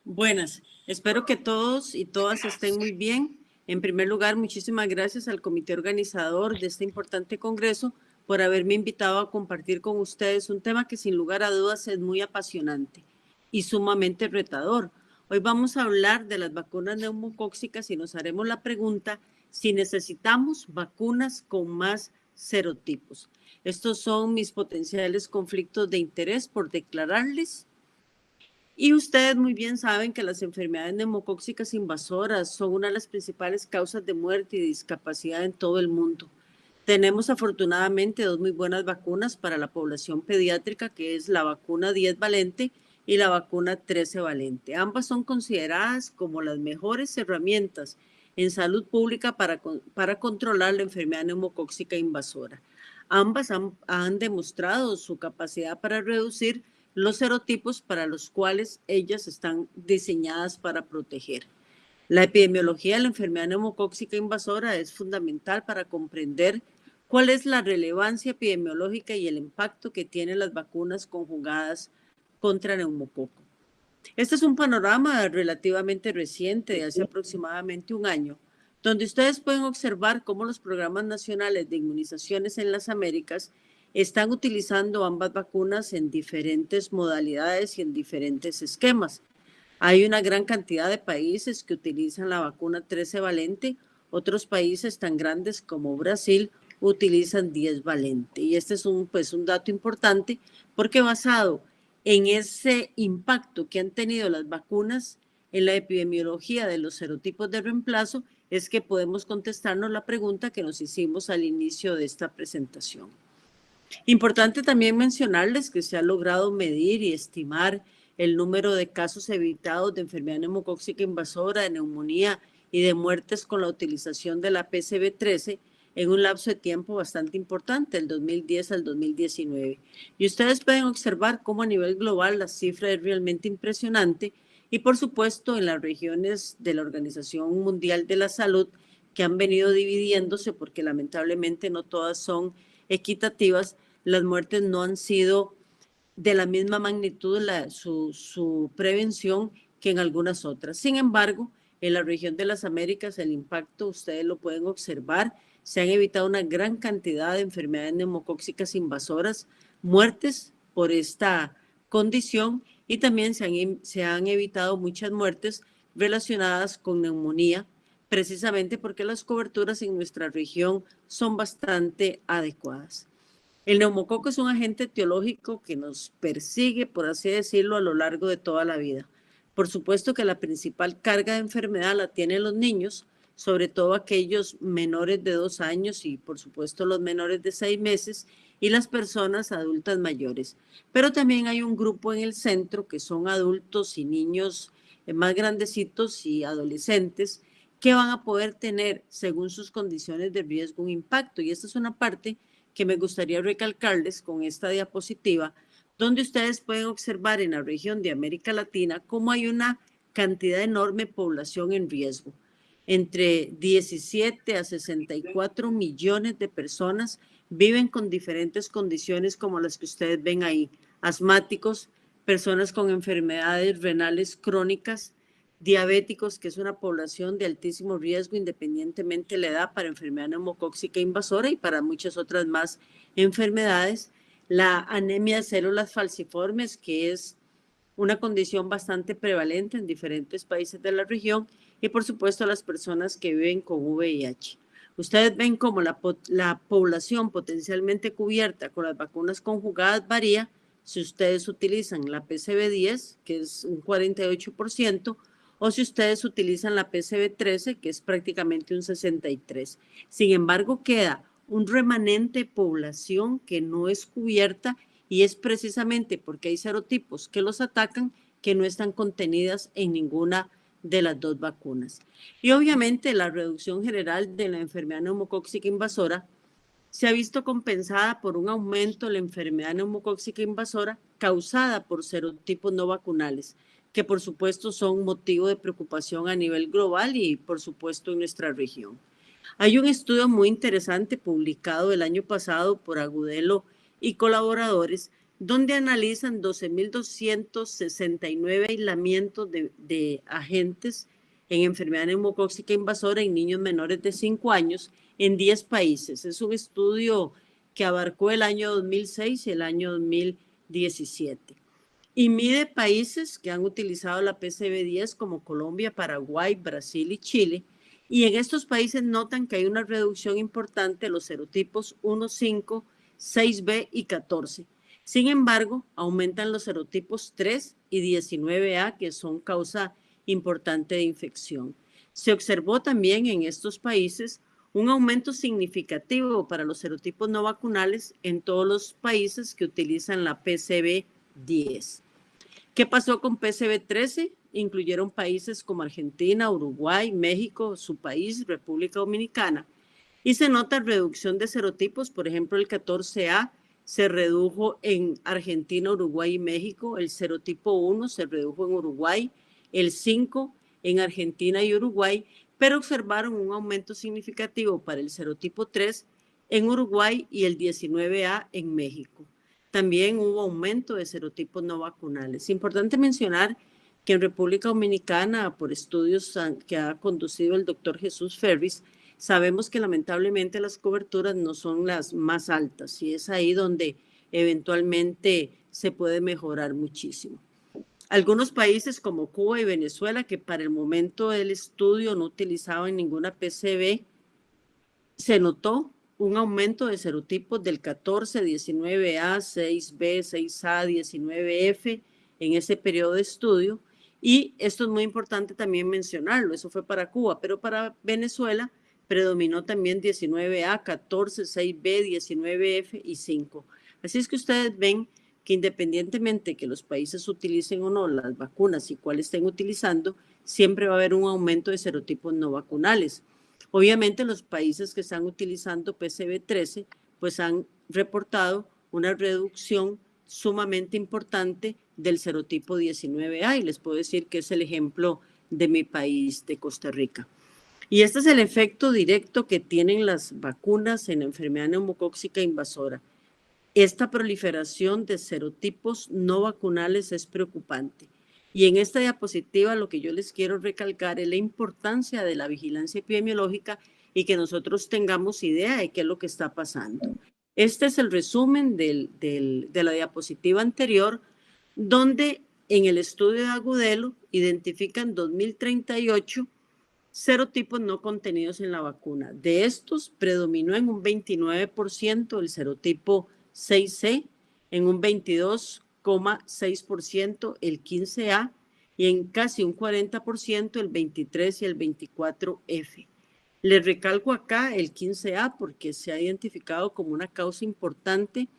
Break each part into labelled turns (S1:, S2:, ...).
S1: Buenas, espero que todos y todas estén muy bien. En primer lugar, muchísimas gracias al comité organizador de este importante congreso por haberme invitado a compartir con ustedes un tema que sin lugar a dudas es muy apasionante y sumamente retador. Hoy vamos a hablar de las vacunas neumocóxicas y nos haremos la pregunta si necesitamos vacunas con más serotipos. Estos son mis potenciales conflictos de interés por declararles. Y ustedes muy bien saben que las enfermedades neumocóxicas invasoras son una de las principales causas de muerte y discapacidad en todo el mundo. Tenemos afortunadamente dos muy buenas vacunas para la población pediátrica, que es la vacuna 10 valente y la vacuna 13 valente. Ambas son consideradas como las mejores herramientas en salud pública para controlar la enfermedad neumocóxica invasora. Ambas han demostrado su capacidad para reducir los serotipos para los cuales ellas están diseñadas para proteger. La epidemiología de la enfermedad neumocóxica invasora es fundamental para comprender cuál es la relevancia epidemiológica y el impacto que tienen las vacunas conjugadas contra neumococo. Este es un panorama relativamente reciente, de hace aproximadamente un año, donde ustedes pueden observar cómo los programas nacionales de inmunizaciones en las Américas están utilizando ambas vacunas en diferentes modalidades y en diferentes esquemas. Hay una gran cantidad de países que utilizan la vacuna 13 valente, otros países tan grandes como Brasil utilizan 10 valente. Y este es un dato importante porque basado en ese impacto que han tenido las vacunas en la epidemiología de los serotipos de reemplazo, es que podemos contestarnos la pregunta que nos hicimos al inicio de esta presentación. Importante también mencionarles que se ha logrado medir y estimar el número de casos evitados de enfermedad neumocóxica invasora, de neumonía y de muertes con la utilización de la PCV13 en un lapso de tiempo bastante importante, el 2010 al 2019. Y ustedes pueden observar cómo a nivel global la cifra es realmente impresionante y por supuesto en las regiones de la Organización Mundial de la Salud que han venido dividiéndose porque lamentablemente no todas son equitativas, las muertes no han sido de la misma magnitud su prevención que en algunas otras. Sin embargo, en la región de las Américas el impacto, ustedes lo pueden observar, se han evitado una gran cantidad de enfermedades neumocóxicas invasoras, muertes por esta condición y también se han evitado muchas muertes relacionadas con neumonía, precisamente porque las coberturas en nuestra región son bastante adecuadas. El neumococo es un agente etiológico que nos persigue, por así decirlo, a lo largo de toda la vida. Por supuesto que la principal carga de enfermedad la tienen los niños, sobre todo aquellos menores de 2 años y por supuesto los menores de 6 meses y las personas adultas mayores. Pero también hay un grupo en el centro que son adultos y niños más grandecitos y adolescentes que van a poder tener, según sus condiciones de riesgo, un impacto. Y esta es una parte que me gustaría recalcarles con esta diapositiva, donde ustedes pueden observar en la región de América Latina cómo hay una cantidad enorme de población en riesgo. Entre 17 a 64 millones de personas viven con diferentes condiciones como las que ustedes ven ahí, asmáticos, personas con enfermedades renales crónicas, diabéticos, que es una población de altísimo riesgo independientemente de la edad para enfermedad neumocóxica invasora y para muchas otras más enfermedades, la anemia de células falciformes, que es una condición bastante prevalente en diferentes países de la región, y por supuesto las personas que viven con VIH. Ustedes ven cómo la población potencialmente cubierta con las vacunas conjugadas varía si ustedes utilizan la PCV10, que es un 48%, o si ustedes utilizan la PCV13, que es prácticamente un 63%. Sin embargo, queda un remanente de población que no es cubierta y es precisamente porque hay serotipos que los atacan que no están contenidas en ninguna de las dos vacunas. Y obviamente la reducción general de la enfermedad neumocóxica invasora se ha visto compensada por un aumento de la enfermedad neumocóxica invasora causada por serotipos no vacunales, que por supuesto son motivo de preocupación a nivel global y por supuesto en nuestra región. Hay un estudio muy interesante publicado el año pasado por Agudelo y colaboradores, donde analizan 12.269 aislamientos de agentes en enfermedad neumocóxica invasora en niños menores de 5 años en 10 países. Es un estudio que abarcó el año 2006 y el año 2017. Y mide países que han utilizado la PCV10 como Colombia, Paraguay, Brasil y Chile. Y en estos países notan que hay una reducción importante de los serotipos 1, 5, 6B y 14. Sin embargo, aumentan los serotipos 3 y 19A, que son causa importante de infección. Se observó también en estos países un aumento significativo para los serotipos no vacunales en todos los países que utilizan la PCV10. ¿Qué pasó con PCV13? Incluyeron países como Argentina, Uruguay, México, su país, República Dominicana. Y se nota reducción de serotipos, por ejemplo, el 14A se redujo en Argentina, Uruguay y México, el serotipo 1 se redujo en Uruguay, el 5 en Argentina y Uruguay, pero observaron un aumento significativo para el serotipo 3 en Uruguay y el 19A en México. También hubo aumento de serotipos no vacunales. Importante mencionar que en República Dominicana, por estudios que ha conducido el doctor Jesús Ferris, sabemos que lamentablemente las coberturas no son las más altas y es ahí donde eventualmente se puede mejorar muchísimo. Algunos países como Cuba y Venezuela, que para el momento del estudio no utilizaban ninguna PCV, se notó un aumento de serotipos del 14, 19A, 6B, 6A, 19F en ese periodo de estudio. Y esto es muy importante también mencionarlo, eso fue para Cuba, pero para Venezuela predominó también 19A, 14, 6B, 19F y 5. Así es que ustedes ven que independientemente que los países utilicen o no las vacunas y cuáles estén utilizando, siempre va a haber un aumento de serotipos no vacunales. Obviamente los países que están utilizando PCV13 pues han reportado una reducción sumamente importante del serotipo 19A y les puedo decir que es el ejemplo de mi país, de Costa Rica. Y este es el efecto directo que tienen las vacunas en la enfermedad neumocóxica invasora. Esta proliferación de serotipos no vacunales es preocupante. Y en esta diapositiva lo que yo les quiero recalcar es la importancia de la vigilancia epidemiológica y que nosotros tengamos idea de qué es lo que está pasando. Este es el resumen de la diapositiva anterior, donde en el estudio de Agudelo identifican 2038 serotipos no contenidos en la vacuna. De estos predominó en un 29% el serotipo 6C, en un 22,6% el 15A y en casi un 40% el 23 y el 24F. Les recalco acá el 15A porque se ha identificado como una causa importante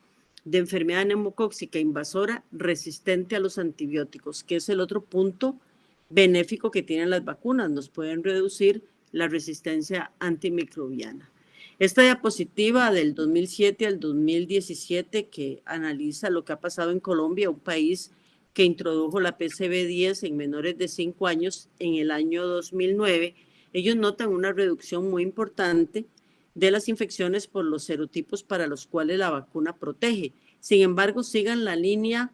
S1: de enfermedad neumocóxica invasora resistente a los antibióticos, que es el otro punto benéfico que tienen las vacunas, nos pueden reducir la resistencia antimicrobiana. Esta diapositiva del 2007 al 2017 que analiza lo que ha pasado en Colombia, un país que introdujo la PCV10 en menores de 5 años en el año 2009, ellos notan una reducción muy importante de las infecciones por los serotipos para los cuales la vacuna protege. Sin embargo, sigan la línea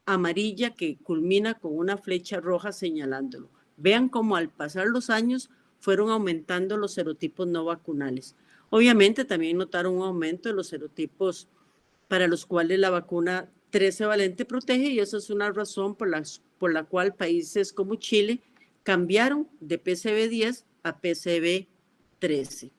S1: amarilla que culmina con una flecha roja señalándolo. Vean cómo al pasar los años fueron aumentando los serotipos no vacunales. Obviamente también notaron un aumento de los serotipos para los cuales la vacuna 13 valente protege y esa es una razón por la cual países como Chile cambiaron de PCV10 a PCV13.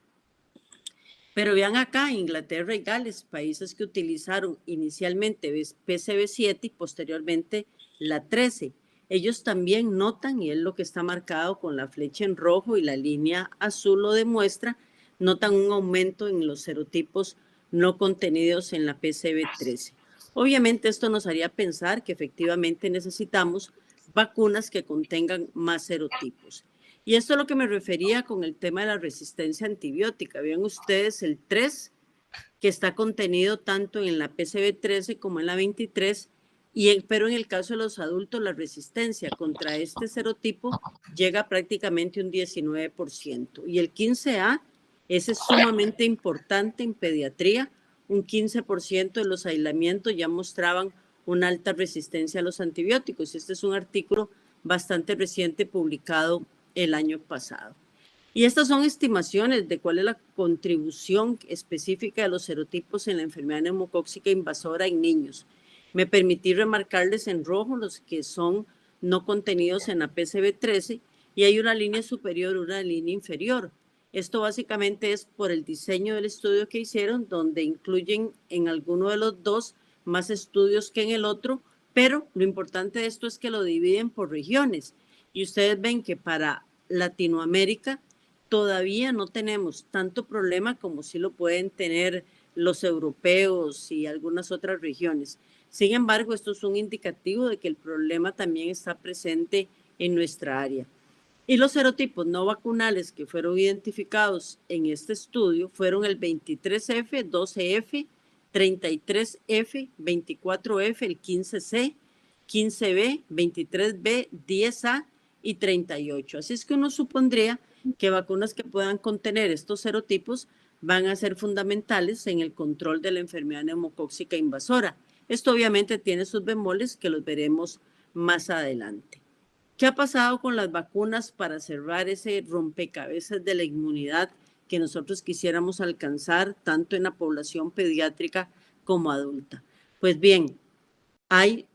S1: Pero vean acá, Inglaterra y Gales, países que utilizaron inicialmente PCV7 y posteriormente la 13. Ellos también notan, y es lo que está marcado con la flecha en rojo y la línea azul lo demuestra, notan un aumento en los serotipos no contenidos en la PCV13. Obviamente esto nos haría pensar que efectivamente necesitamos vacunas que contengan más serotipos. Y esto es lo que me refería con el tema de la resistencia antibiótica. Vean ustedes el 3, que está contenido tanto en la PCV13 como en la 23, pero en el caso de los adultos la resistencia contra este serotipo llega prácticamente un 19%. Y el 15A, ese es sumamente importante en pediatría, un 15% de los aislamientos ya mostraban una alta resistencia a los antibióticos. Este es un artículo bastante reciente publicado el año pasado. Y estas son estimaciones de cuál es la contribución específica de los serotipos en la enfermedad neumocóxica invasora en niños. Me permití remarcarles en rojo los que son no contenidos en la PCV13 y hay una línea superior, una línea inferior. Esto básicamente es por el diseño del estudio que hicieron, donde incluyen en alguno de los dos más estudios que en el otro, pero lo importante de esto es que lo dividen por regiones. Y ustedes ven que para Latinoamérica todavía no tenemos tanto problema como sí lo pueden tener los europeos y algunas otras regiones. Sin embargo, esto es un indicativo de que el problema también está presente en nuestra área. Y los serotipos no vacunales que fueron identificados en este estudio fueron el 23F, 12F, 33F, 24F, el 15C, 15B, 23B, 10A y 38. Así es que uno supondría que vacunas que puedan contener estos serotipos van a ser fundamentales en el control de la enfermedad neumocóxica invasora. Esto obviamente tiene sus bemoles que los veremos más adelante. ¿Qué ha pasado con las vacunas para cerrar ese rompecabezas de la inmunidad que nosotros quisiéramos alcanzar tanto en la población pediátrica como adulta? Pues bien, hay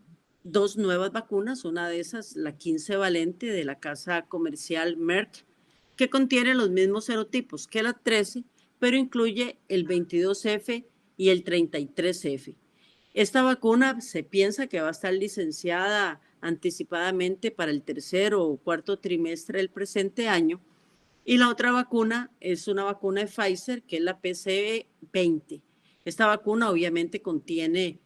S1: dos nuevas vacunas, una de esas, la 15 valente de la casa comercial Merck, que contiene los mismos serotipos que la 13, pero incluye el 22F y el 33F. Esta vacuna se piensa que va a estar licenciada anticipadamente para el tercer o cuarto trimestre del presente año. Y la otra vacuna es una vacuna de Pfizer, que es la PCV20. Esta vacuna obviamente contiene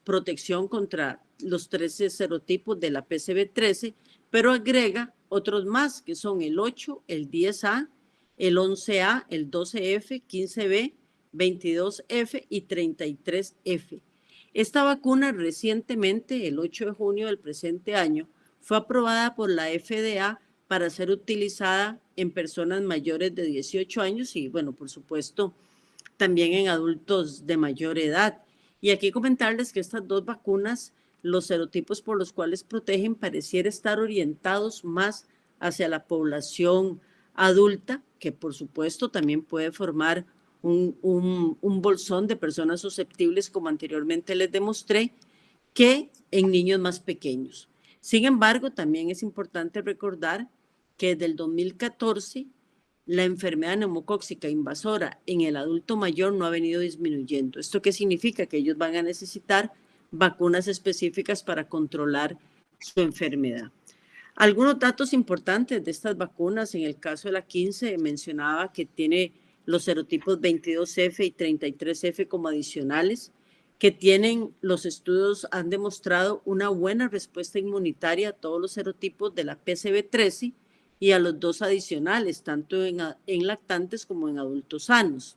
S1: protección contra los 13 serotipos de la PCV13, pero agrega otros más, que son el 8, el 10A, el 11A, el 12F, 15B, 22F y 33F. Esta vacuna recientemente, el 8 de junio del presente año, fue aprobada por la FDA para ser utilizada en personas mayores de 18 años y, bueno, por supuesto, también en adultos de mayor edad. Y aquí comentarles que estas dos vacunas, los serotipos por los cuales protegen, pareciera estar orientados más hacia la población adulta, que por supuesto también puede formar un bolsón de personas susceptibles, como anteriormente les demostré, que en niños más pequeños. Sin embargo, también es importante recordar que desde el 2014 la enfermedad neumocóxica invasora en el adulto mayor no ha venido disminuyendo. ¿Esto qué significa? Que ellos van a necesitar vacunas específicas para controlar su enfermedad. Algunos datos importantes de estas vacunas, en el caso de la 15 mencionaba que tiene los serotipos 22F y 33F como adicionales, que tienen, los estudios han demostrado una buena respuesta inmunitaria a todos los serotipos de la PCV13 y a los dos adicionales, tanto en lactantes como en adultos sanos.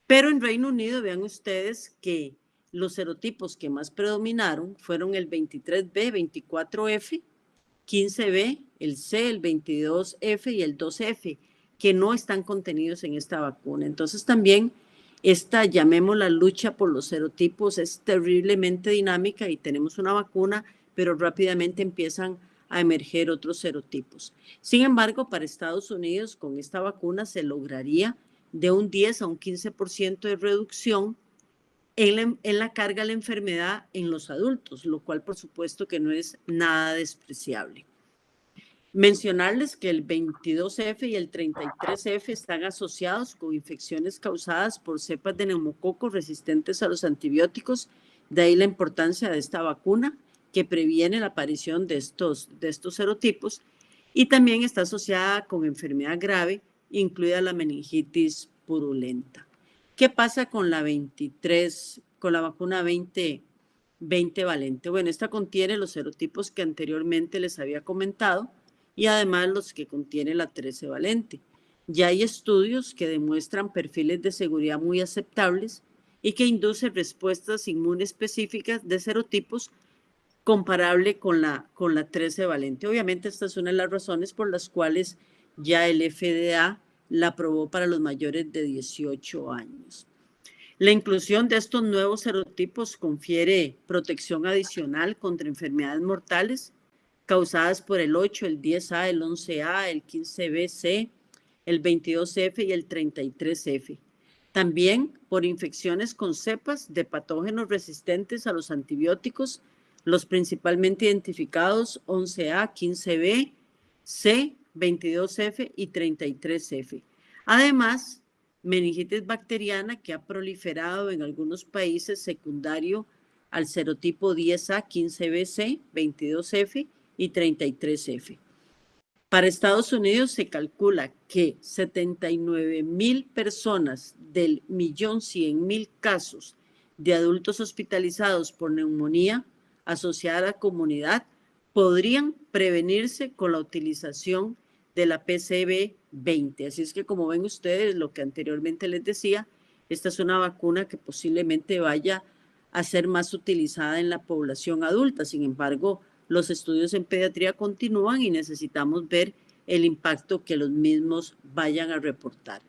S1: Pero en Reino Unido, vean ustedes que los serotipos que más predominaron fueron el 23B, 24F, 15B, el C, el 22F y el 12F, que no están contenidos en esta vacuna. Entonces también esta, llamémosla lucha por los serotipos, es terriblemente dinámica y tenemos una vacuna, pero rápidamente empiezan a emerger otros serotipos. Sin embargo, para Estados Unidos, con esta vacuna se lograría de un 10 a un 15% de reducción en la carga de la enfermedad en los adultos, lo cual por supuesto que no es nada despreciable. Mencionarles que el 22F y el 33F están asociados con infecciones causadas por cepas de neumococo resistentes a los antibióticos, de ahí la importancia de esta vacuna que previene la aparición de estos serotipos, y también está asociada con enfermedad grave, incluida la meningitis purulenta. ¿Qué pasa con la 23, con la vacuna 20 valente? Bueno, esta contiene los serotipos que anteriormente les había comentado y además los que contiene la 13 valente. Ya hay estudios que demuestran perfiles de seguridad muy aceptables y que inducen respuestas inmunes específicas de serotipos comparable con la 13 valente. Obviamente esta es una de las razones por las cuales ya el FDA la aprobó para los mayores de 18 años. La inclusión de estos nuevos serotipos confiere protección adicional contra enfermedades mortales causadas por el 8, el 10A, el 11A, el 15BC, el 22F y el 33F. También por infecciones con cepas de patógenos resistentes a los antibióticos, los principalmente identificados 11A, 15B, C, 22F y 33F. Además, meningitis bacteriana que ha proliferado en algunos países secundario al serotipo 10A, 15BC, 22F y 33F. Para Estados Unidos se calcula que 79,000 personas del 1.100.000 casos de adultos hospitalizados por neumonía asociada a la comunidad podrían prevenirse con la utilización de la PCV20. Así es que, como ven ustedes, lo que anteriormente les decía, esta es una vacuna que posiblemente vaya a ser más utilizada en la población adulta. Sin embargo, los estudios en pediatría continúan y necesitamos ver el impacto que los mismos vayan a reportar.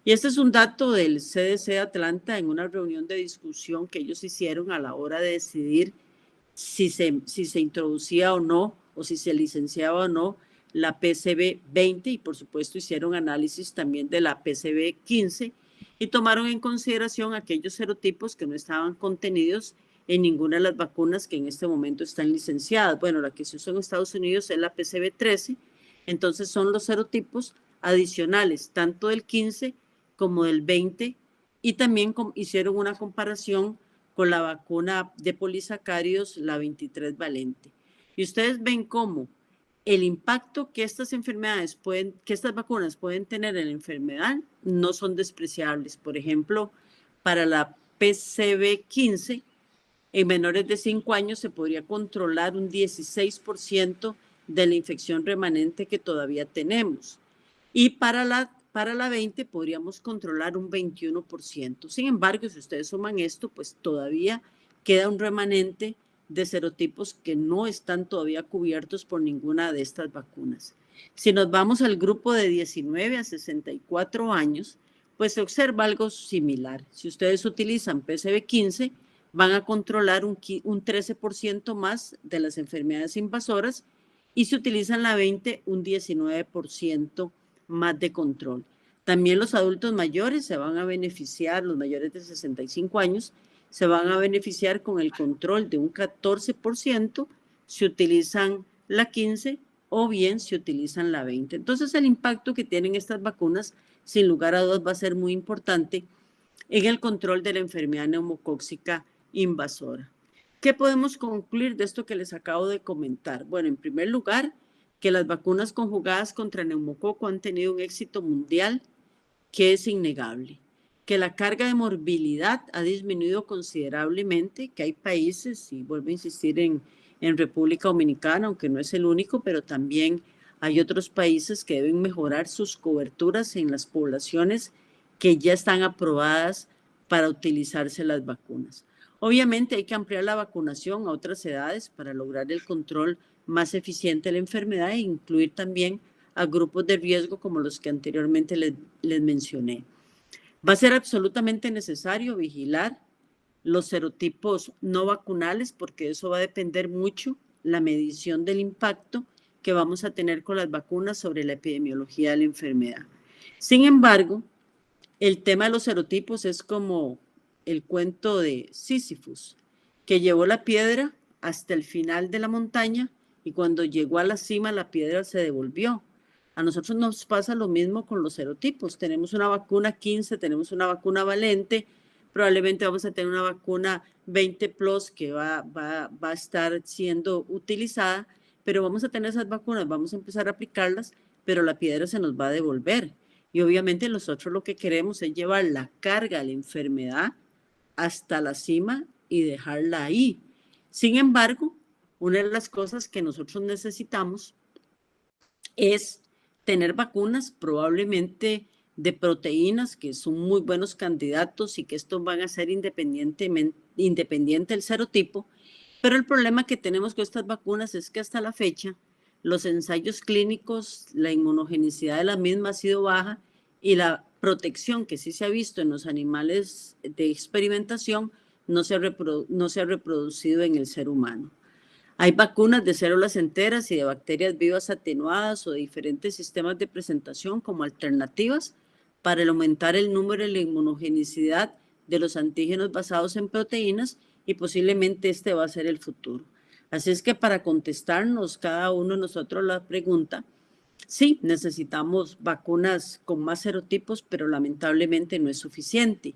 S1: Y este es un dato del CDC de Atlanta en una reunión de discusión que ellos hicieron a la hora de decidir si se introducía o no, o si se licenciaba o no la PCV20, y por supuesto hicieron análisis también de la PCV15 y tomaron en consideración aquellos serotipos que no estaban contenidos en ninguna de las vacunas que en este momento están licenciadas. Bueno, la que se usa en Estados Unidos es la PCV13, entonces son los serotipos adicionales, tanto del 15 como del 20, y también hicieron una comparación con la vacuna de polisacáridos, la 23 valente. Y ustedes ven cómo el impacto que estas vacunas pueden tener en la enfermedad no son despreciables. Por ejemplo, para la PCV15, en menores de 5 años se podría controlar un 16% de la infección remanente que todavía tenemos. Y para la 20 podríamos controlar un 21%. Sin embargo, si ustedes suman esto, pues todavía queda un remanente de serotipos que no están todavía cubiertos por ninguna de estas vacunas. Si nos vamos al grupo de 19 a 64 años, pues se observa algo similar. Si ustedes utilizan PCV15, van a controlar un 13% más de las enfermedades invasoras, y si utilizan la 20, un 19% más de control. También los adultos mayores se van a beneficiar, los mayores de 65 años, se van a beneficiar con el control de un 14% si utilizan la 15 o bien si utilizan la 20. Entonces, el impacto que tienen estas vacunas, sin lugar a dudas, va a ser muy importante en el control de la enfermedad neumocóxica invasora. ¿Qué podemos concluir de esto que les acabo de comentar? Bueno, en primer lugar, que las vacunas conjugadas contra neumococo han tenido un éxito mundial que es innegable, que la carga de morbilidad ha disminuido considerablemente, que hay países, y vuelvo a insistir en República Dominicana, aunque no es el único, pero también hay otros países que deben mejorar sus coberturas en las poblaciones que ya están aprobadas para utilizarse las vacunas. Obviamente hay que ampliar la vacunación a otras edades para lograr el control más eficiente de la enfermedad e incluir también a grupos de riesgo como los que anteriormente les mencioné. Va a ser absolutamente necesario vigilar los serotipos no vacunales porque eso va a depender mucho la medición del impacto que vamos a tener con las vacunas sobre la epidemiología de la enfermedad. Sin embargo, el tema de los serotipos es como el cuento de Sísifus, que llevó la piedra hasta el final de la montaña y cuando llegó a la cima la piedra se devolvió. A nosotros nos pasa lo mismo con los serotipos. Tenemos una vacuna 15, tenemos una vacuna valente, probablemente vamos a tener una vacuna 20 plus que va a estar siendo utilizada, pero vamos a tener esas vacunas, vamos a empezar a aplicarlas, pero la piedra se nos va a devolver. Y obviamente nosotros lo que queremos es llevar la carga de la enfermedad hasta la cima y dejarla ahí. Sin embargo, una de las cosas que nosotros necesitamos es tener vacunas probablemente de proteínas que son muy buenos candidatos y que estos van a ser independiente del serotipo, pero el problema que tenemos con estas vacunas es que hasta la fecha los ensayos clínicos, la inmunogenicidad de la misma ha sido baja y la protección que sí se ha visto en los animales de experimentación no se ha reproducido en el ser humano. Hay vacunas de células enteras y de bacterias vivas atenuadas o de diferentes sistemas de presentación como alternativas para aumentar el número y la inmunogenicidad de los antígenos basados en proteínas, y posiblemente este va a ser el futuro. Así es que para contestarnos cada uno de nosotros la pregunta, sí, necesitamos vacunas con más serotipos, pero lamentablemente no es suficiente.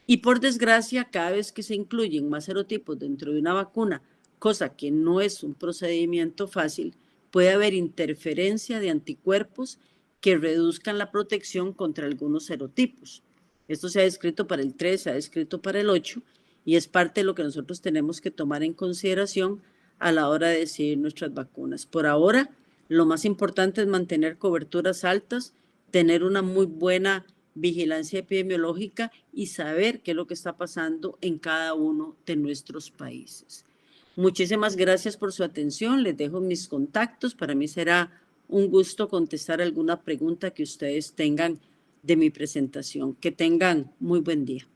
S1: Y por desgracia, cada vez que se incluyen más serotipos dentro de una vacuna, cosa que no es un procedimiento fácil, puede haber interferencia de anticuerpos que reduzcan la protección contra algunos serotipos. Esto se ha descrito para el 3, se ha descrito para el 8, y es parte de lo que nosotros tenemos que tomar en consideración a la hora de decidir nuestras vacunas. Por ahora, lo más importante es mantener coberturas altas, tener una muy buena vigilancia epidemiológica y saber qué es lo que está pasando en cada uno de nuestros países. Muchísimas gracias por su atención. Les dejo mis contactos. Para mí será un gusto contestar alguna pregunta que ustedes tengan de mi presentación. Que tengan muy buen día.